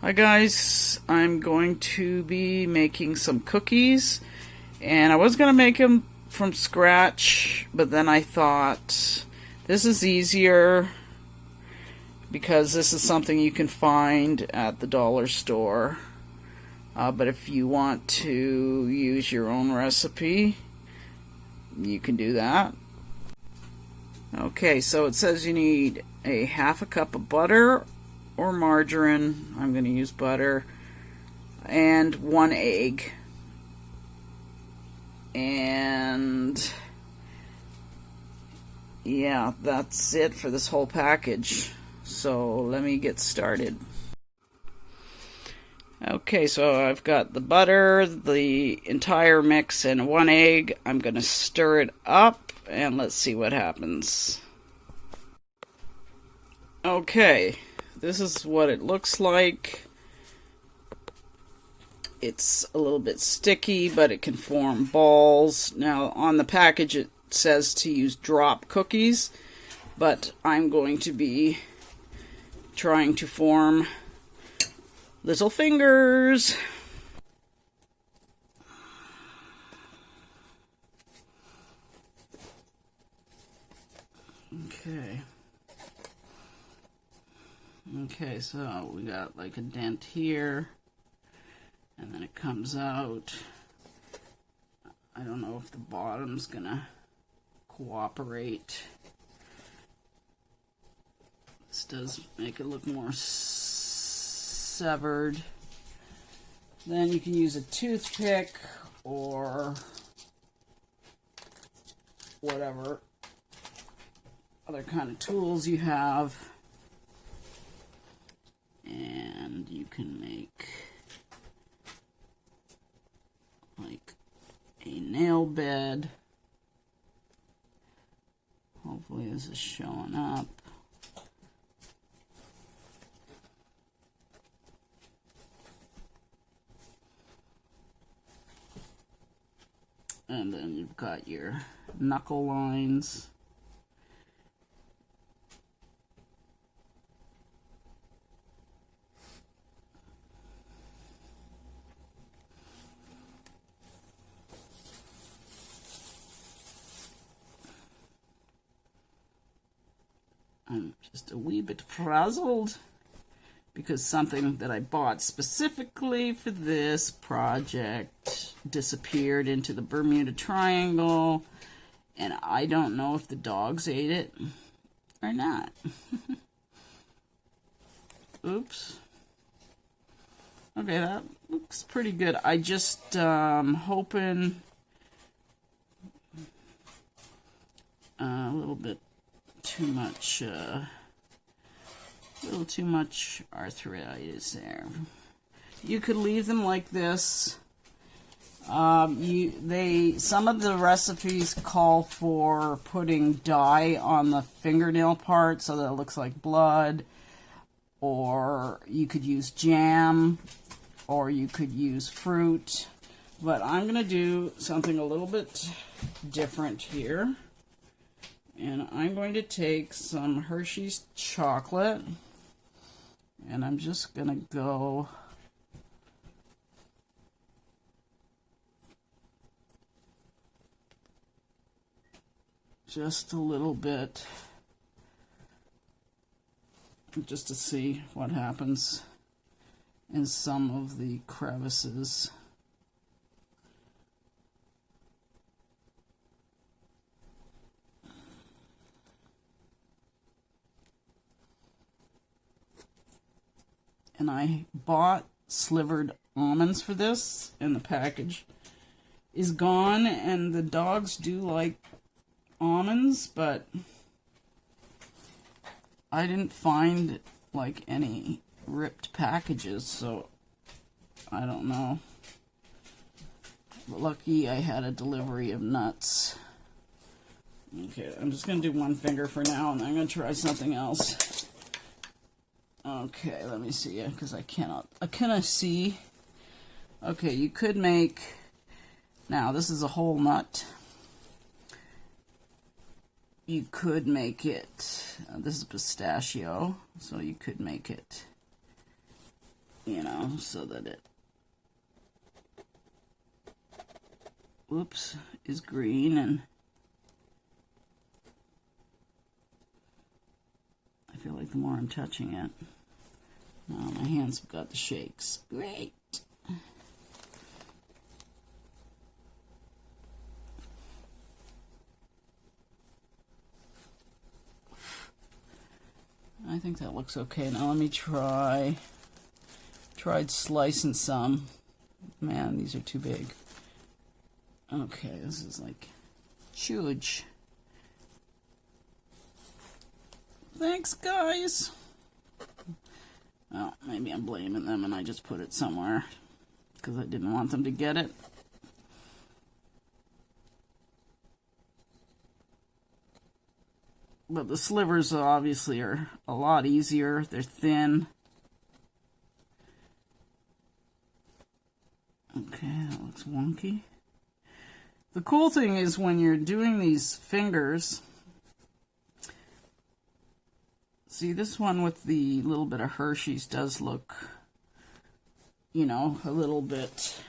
Hi guys, I'm going to be making some cookies, and I was going to make them from scratch, but then I thought this is easier because this is something you can find at the dollar store. But if you want to use your own recipe, you can do that. Okay, so it says you need a half a cup of butter or margarine. I'm going to use butter, and 1 egg. And yeah, that's it for this whole package. So let me get started. Okay, so I've got the butter, the entire mix, and 1 egg. I'm going to stir it up, and let's see what happens. Okay, this is what it looks like. It's a little bit sticky, but it can form balls. Now, on the package it says to use drop cookies, but I'm going to be trying to form little fingers. Okay, so we got like a dent here, and then it comes out. I don't know if the bottom's gonna cooperate. This does make it look more severed. Then you can use a toothpick or whatever other kind of tools you have, and you can make like a nail bed. Hopefully this is showing up. And then you've got your knuckle lines. I'm just a wee bit frazzled because something that I bought specifically for this project disappeared into the Bermuda Triangle, and I don't know if the dogs ate it or not. Oops. Okay, that looks pretty good. I just hoping a little bit too much little too much arthritis there. You could leave them like this. Some of the recipes call for putting dye on the fingernail part so that it looks like blood, or you could use jam, or you could use fruit, but I'm gonna do something a little bit different here. And I'm going to take some Hershey's chocolate, and I'm just going to go just a little bit, just to see what happens in some of the crevices. And I bought slivered almonds for this, and the package is gone, and the dogs do like almonds, but I didn't find like any ripped packages, so I don't know. But lucky I had a delivery of nuts. Okay, I'm just going to do 1 finger for now, and I'm going to try something else. Okay, let me see, because I cannot see. Okay, you could make, now this is a whole nut. You could make it, this is pistachio, so you could make it you know, so that it, whoops, is green. And I feel like the more I'm touching it, now my hands have got the shakes. Great. I think that looks okay. Now let me tried slicing some. Man, these are too big. Okay, this is like huge. Thanks, guys. Well, maybe I'm blaming them and I just put it somewhere because I didn't want them to get it. But the slivers obviously are a lot easier. They're thin. Okay, that looks wonky. The cool thing is when you're doing these fingers, see, this one with the little bit of Hershey's does look, you know, a little bit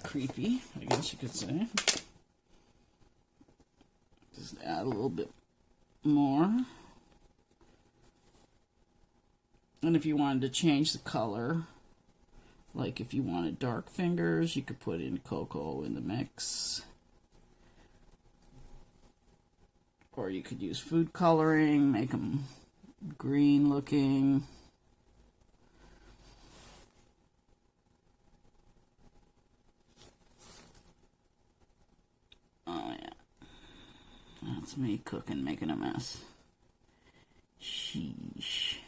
creepy, I guess you could say. Just add a little bit more. And if you wanted to change the color, like if you wanted dark fingers, you could put in cocoa in the mix. Or you could use food coloring, make them green looking. Oh yeah. That's me cooking, making a mess. Sheesh.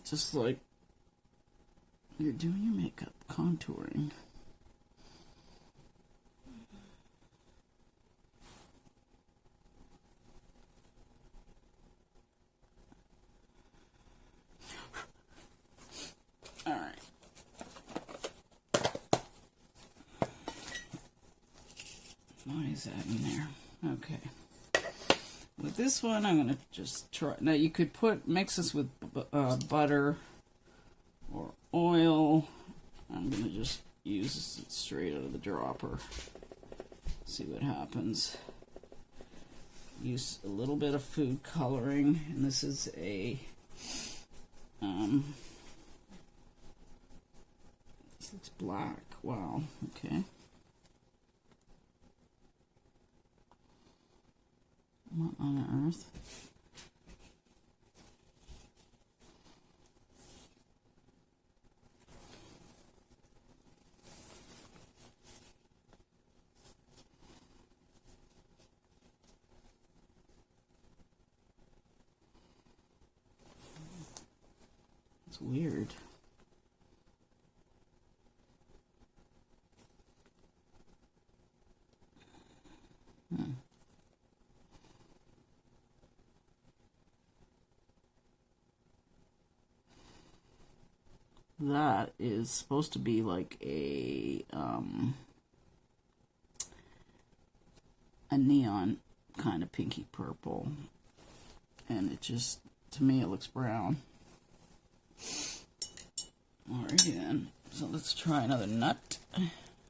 Just like you're doing your makeup, contouring. All right. Why is that in there? Okay. With this one, I'm going to just try. Now, you could mix this with butter or oil. I'm going to just use it straight out of the dropper. See what happens. Use a little bit of food coloring, and this is a this looks black. Wow. Okay. What on earth? It's weird. That is supposed to be like a neon kind of pinky purple, and it just, to me, it looks brown. Alrighty then, so let's try another nut.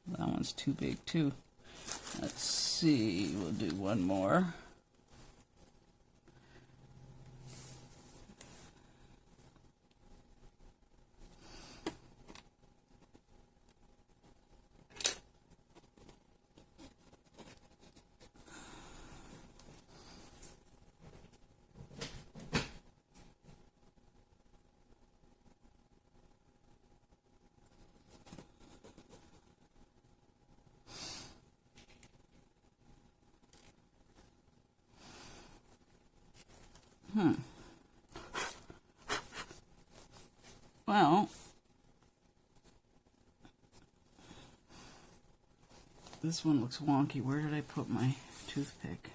That one's too big too. Let's see, we'll do one more. Well, this one looks wonky. Where did I put my toothpick?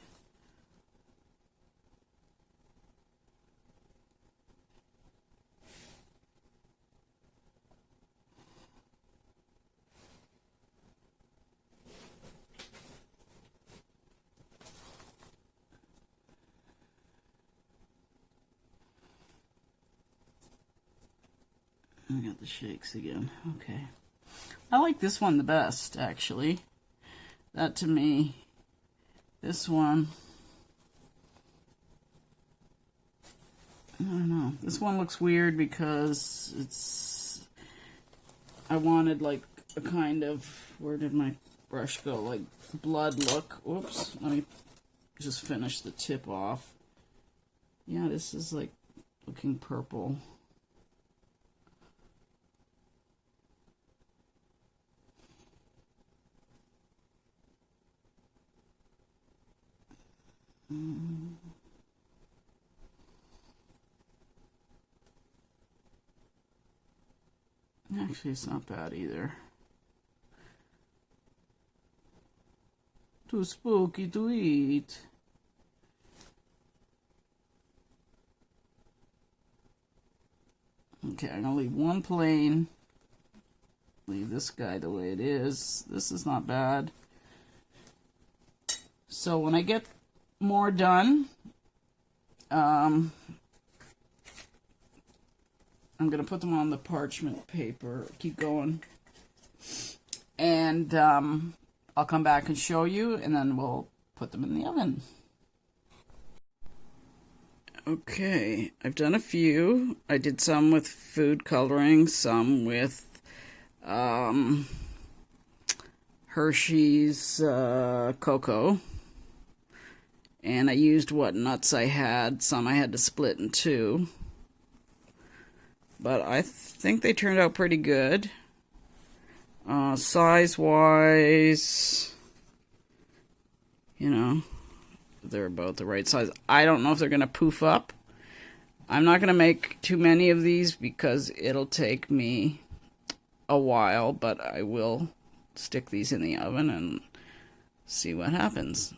I got the shakes again. Okay. I like this one the best, actually. That to me, this one, I don't know. This one looks weird because it's, I wanted like a kind of, where did my brush go? Like blood look. Whoops. Let me just finish the tip off. Yeah, this is like looking purple. Actually, it's not bad either. Too spooky to eat. Okay, I'm gonna leave one plain. Leave this guy the way it is. This is not bad. So when I get more done, I'm gonna put them on the parchment paper. Keep going, and I'll come back and show you, and then we'll put them in the oven. Okay, I've done a few. I did some with food coloring, some with Hershey's cocoa. And I used what nuts I had. Some I had to split in two. But I think they turned out pretty good. Size-wise, you know, they're about the right size. I don't know if they're going to poof up. I'm not going to make too many of these because it'll take me a while, but I will stick these in the oven and see what happens.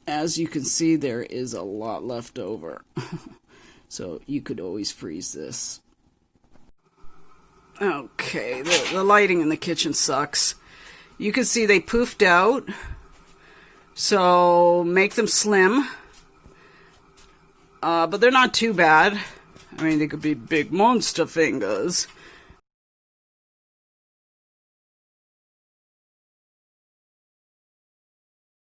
As you can see, there is a lot left over. So you could always freeze this. Okay, the lighting in the kitchen sucks. You can see they poofed out. So make them slim. But they're not too bad. I mean, they could be big monster fingers.